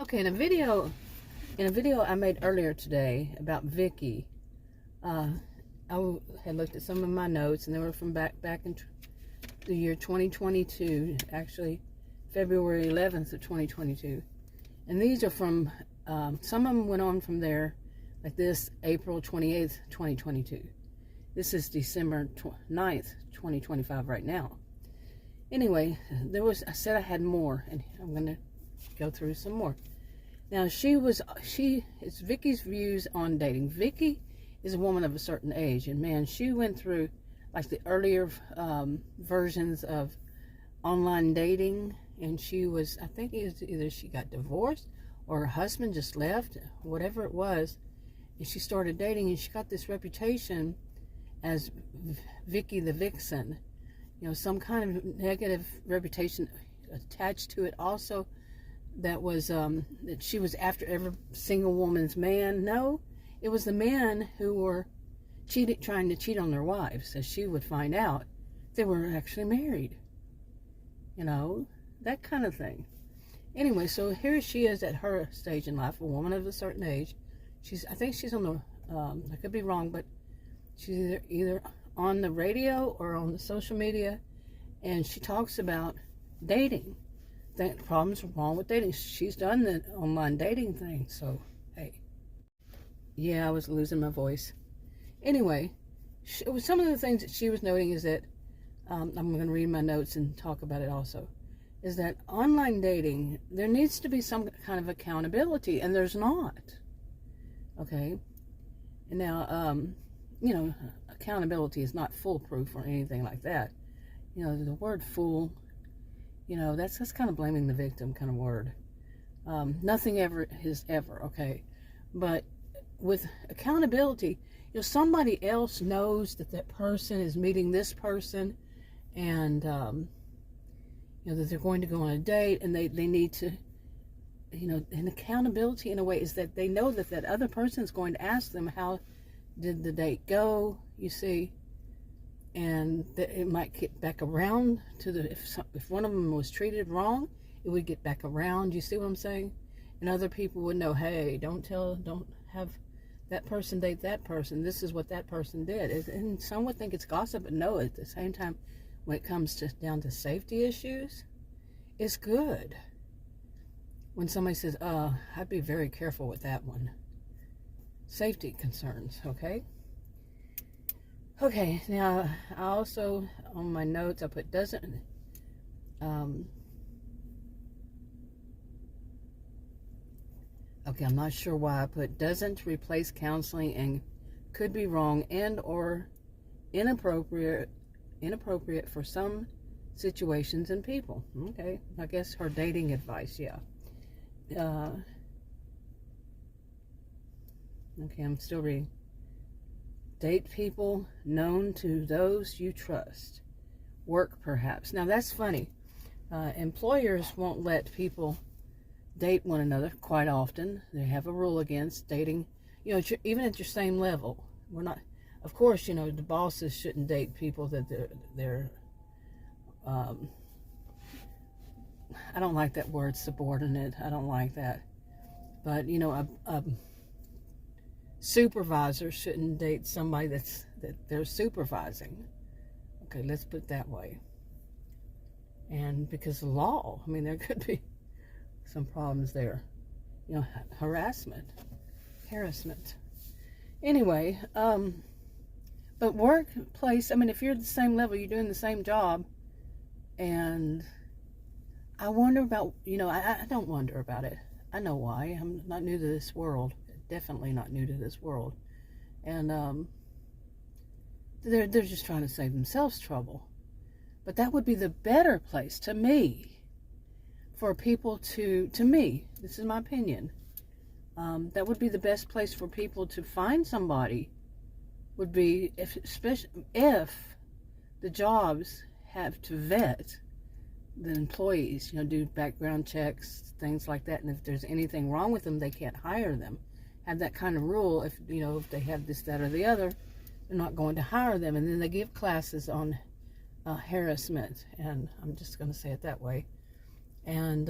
Okay, in a video I made earlier today about Vicky, I had looked at some of my notes, and they were from back in the year 2022, actually February 11th of 2022. And these are from, some of them went on from there, like this, April 28th, 2022. This is December 9th, 2025 right now. Anyway, I said I had more, and I'm going to go through some more. Now, it's Vicky's views on dating. Vicky is a woman of a certain age, and man, she went through like the earlier versions of online dating, and I think it was either she got divorced or her husband just left, whatever it was, and she started dating, and she got this reputation as Vicky the Vixen. You know, some kind of negative reputation attached to it also, that was that she was after every single woman's man. No, it was the men who were trying to cheat on their wives, as she would find out they were actually married. You know, that kind of thing. Anyway, so here she is at her stage in life, a woman of a certain age. I think she's on the, I could be wrong, but she's either on the radio or on the social media, and she talks about dating. The problems wrong with dating. She's done the online dating thing, so hey. Yeah, I was losing my voice. Anyway, some of the things that she was noting is that, I'm going to read my notes and talk about it also, is that online dating, there needs to be some kind of accountability, and there's not. Okay? And now, you know, accountability is not foolproof or anything like that. You know, the word fool, you know, that's kind of blaming the victim kind of word. Nothing ever is ever, okay? But with accountability, you know, somebody else knows that that person is meeting this person, and, you know, that they're going to go on a date, and they need to, you know, and accountability in a way is that they know that that other person is going to ask them, how did the date go, you see? And that it might get back around to if one of them was treated wrong, it would get back around. You see what I'm saying? And other people would know, hey, don't have that person date that person. This is what that person did. And some would think it's gossip, but no, at the same time, when it comes down to safety issues, it's good. When somebody says, I'd be very careful with that one. Safety concerns, okay? Okay, now, I also, on my notes, I put doesn't, okay, I'm not sure why I put doesn't replace counseling and could be wrong and or inappropriate for some situations and people. Okay, I guess her dating advice, yeah. Okay, I'm still reading. Date people known to those you trust. Work, perhaps. Now, that's funny. Employers won't let people date one another quite often. They have a rule against dating, you know, even at your same level. We're not, of course, you know, the bosses shouldn't date people that they're I don't like that word, subordinate. I don't like that. But, you know, a supervisor shouldn't date somebody that they're supervising. Okay, let's put it that way. And because of law, I mean, there could be some problems there. You know, harassment. Anyway, but workplace, I mean, if you're at the same level, you're doing the same job, and I wonder about, you know, I don't wonder about it. I know why. I'm not new to this world. Definitely not new to this world. And they're just trying to save themselves trouble. But that would be the better place, to me, for people to me, this is my opinion, that would be the best place for people to find somebody, would be especially if the jobs have to vet the employees, you know, do background checks, things like that, and if there's anything wrong with them, they can't hire them. Have that kind of rule. If, you know, if they have this, that, or the other, they're not going to hire them. And then they give classes on harassment, and I'm just going to say it that way. And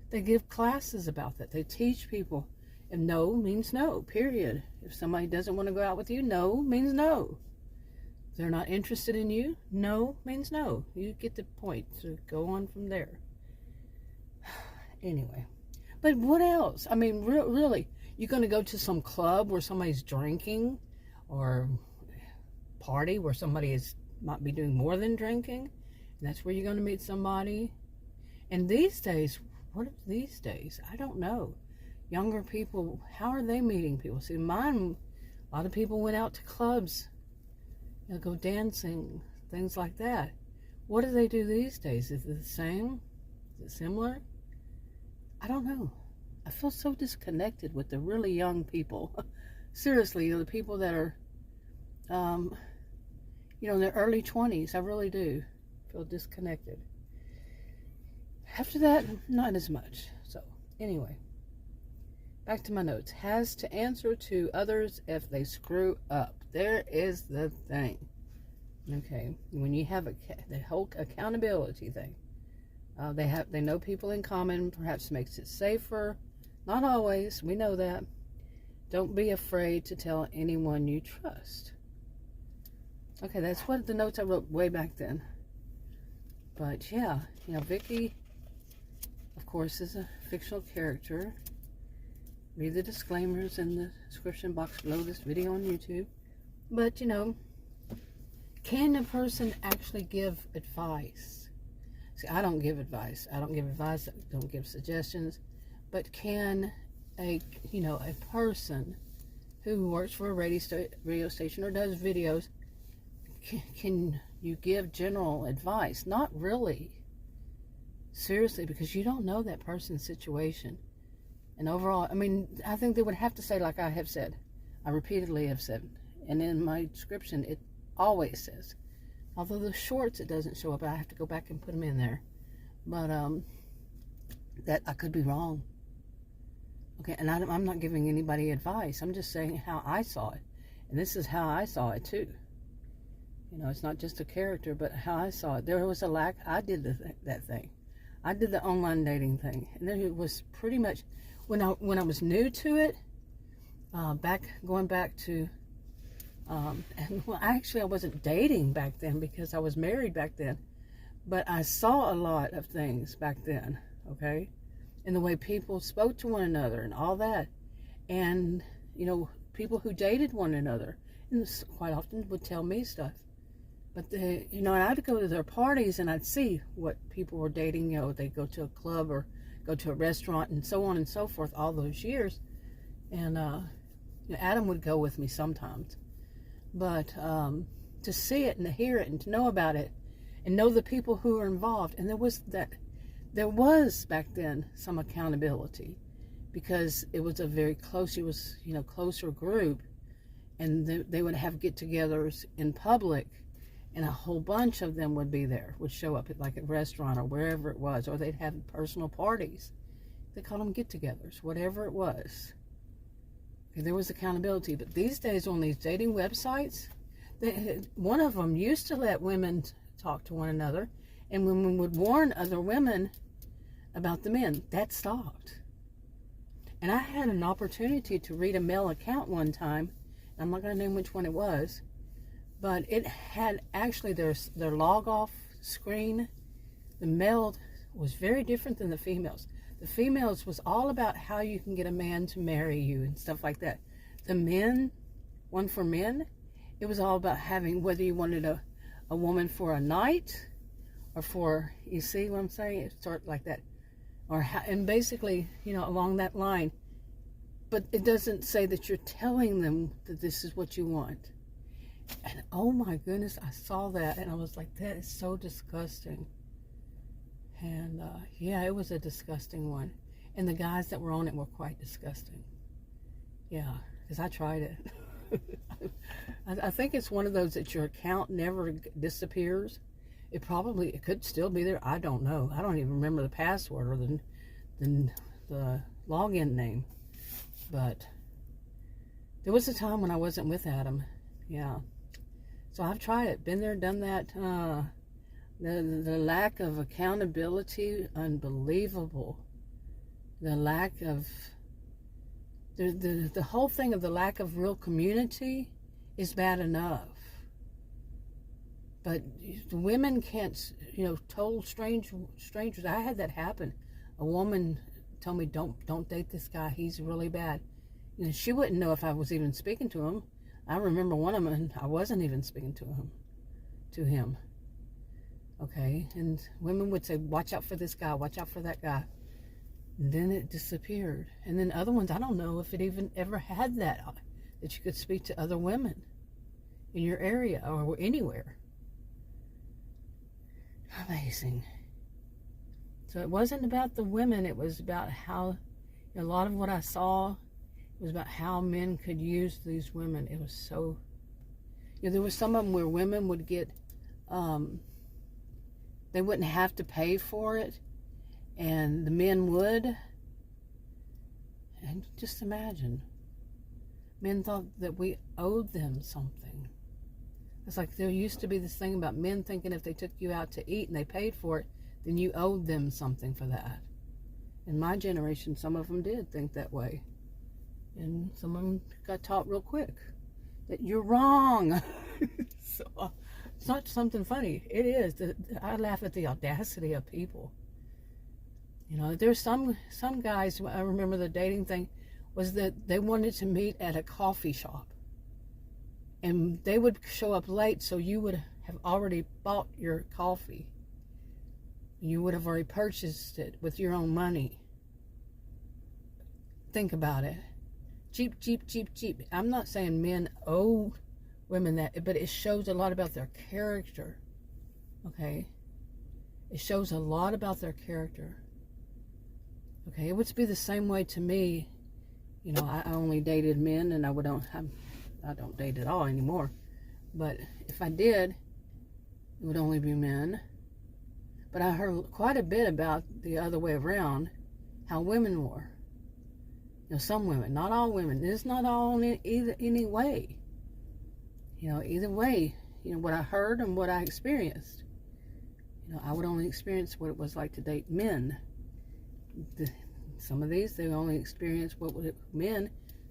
They give classes about that. They teach people. If no means no, period. If somebody doesn't want to go out with you, no means no. If they're not interested in you, no means no. You get the point. So go on from there. Anyway. But what else? I mean, really, you're going to go to some club where somebody's drinking, or party where somebody might be doing more than drinking, and that's where you're going to meet somebody. And these days, what are these days? I don't know. Younger people, how are they meeting people? See, mine, a lot of people went out to clubs, go dancing, things like that. What do they do these days? Is it the same? Is it similar? I don't know. I feel so disconnected with the really young people. Seriously, the people that are, in their early 20s. I really do feel disconnected. After that, not as much. So, anyway, back to my notes. Has to answer to others if they screw up. There is the thing. Okay, when you have the whole accountability thing, they know people in common, perhaps makes it safer. Not always, we know that. Don't be afraid to tell anyone you trust. Okay, that's what the notes I wrote way back then. But yeah, Vicky, of course, is a fictional character. Read the disclaimers in the description box below this video on YouTube. But, can a person actually give advice? See, I don't give advice. I don't give suggestions. But can a person who works for a radio station or does videos, can you give general advice? Not really. Seriously, because you don't know that person's situation. And overall, I mean, I think they would have to say, like I have said, I repeatedly have said, and in my description, it always says, although the shorts, it doesn't show up, I have to go back and put them in there. But, that I could be wrong. Okay, and I'm not giving anybody advice. I'm just saying how I saw it. And this is how I saw it, too. It's not just a character, but how I saw it. There was a lack. I did that thing. I did the online dating thing. And then it was pretty much, when I was new to it, going back to, actually I wasn't dating back then because I was married back then. But I saw a lot of things back then, okay? And the way people spoke to one another and all that. And, people who dated one another, and quite often would tell me stuff. But, I'd go to their parties and I'd see what people were dating. They'd go to a club or go to a restaurant and so on and so forth all those years. And Adam would go with me sometimes. But to see it and to hear it and to know about it and know the people who were involved. And there was back then some accountability because it was closer group. And they would have get-togethers in public. And a whole bunch of them would show up at like a restaurant or wherever it was, or they'd have personal parties. They called them get-togethers, whatever it was. Okay, there was accountability, but these days on these dating websites, one of them used to let women talk to one another, and women would warn other women about the men. That stopped. And I had an opportunity to read a male account one time. I'm not going to name which one it was. But it had actually their log off screen. The male was very different than the females. The females was all about how you can get a man to marry you and stuff like that. The men, one for men, it was all about having whether you wanted a woman for a night or for, you see what I'm saying? It started like that. And basically, along that line. But it doesn't say that you're telling them that this is what you want. And oh my goodness, I saw that and I was like, that is so disgusting. And yeah, it was a disgusting one. And the guys that were on it were quite disgusting. Yeah, because I tried it. I think it's one of those that your account never disappears. It could still be there. I don't know. I don't even remember the password or the login name. But there was a time when I wasn't with Adam. Yeah. So I've tried it, been there, done that. The lack of accountability, unbelievable. the lack of, the whole thing of the lack of real community is bad enough. But the women can't, total strangers. I had that happen. A woman told me, don't date this guy. He's really bad. She wouldn't know if I was even speaking to him. I remember one of them, I wasn't even speaking to him. Okay, and women would say, watch out for this guy, watch out for that guy. And then it disappeared. And then other ones, I don't know if it even ever had that you could speak to other women in your area or anywhere. Amazing. So it wasn't about the women, it was about how, a lot of what I saw was about how men could use these women. It was so, there was some of them where women would get, they wouldn't have to pay for it, and the men would. And just imagine, men thought that we owed them something. It's like there used to be this thing about men thinking if they took you out to eat and they paid for it, then you owed them something for that. In my generation, some of them did think that way. And some of them got taught real quick that you're wrong. So it's not something funny. It is. I laugh at the audacity of people. There's some guys, I remember the dating thing, was that they wanted to meet at a coffee shop. And they would show up late, so you would have already bought your coffee. You would have already purchased it with your own money. Think about it. Cheap, cheap, cheap, cheap. I'm not saying men owe women that, but it shows a lot about their character. Okay? It shows a lot about their character. Okay? It would be the same way to me. I only dated men, and I don't date at all anymore. But if I did, it would only be men. But I heard quite a bit about the other way around, how women were. Some women, not all women. It's not all in any way. Either way, what I heard and what I experienced. I would only experience what it was like to date men. Some of these, they only experience what it men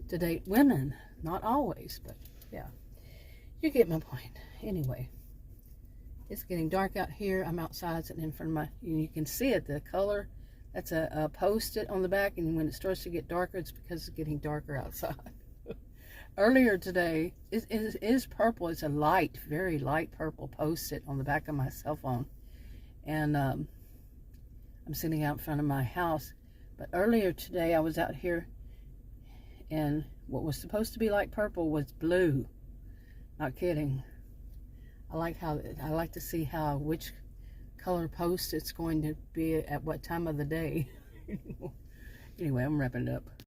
to date women. Not always, but yeah. You get my point. Anyway, it's getting dark out here. I'm outside sitting in front of my, you can see it, the color. That's a post-it on the back, and when it starts to get darker, it's because it's getting darker outside. Earlier today, it is purple. It's a light, very light purple post-it on the back of my cell phone. And I'm sitting out in front of my house. But earlier today, I was out here, and what was supposed to be light purple was blue. Not kidding. I like to see which color post it's going to be at what time of the day. Anyway, I'm wrapping it up.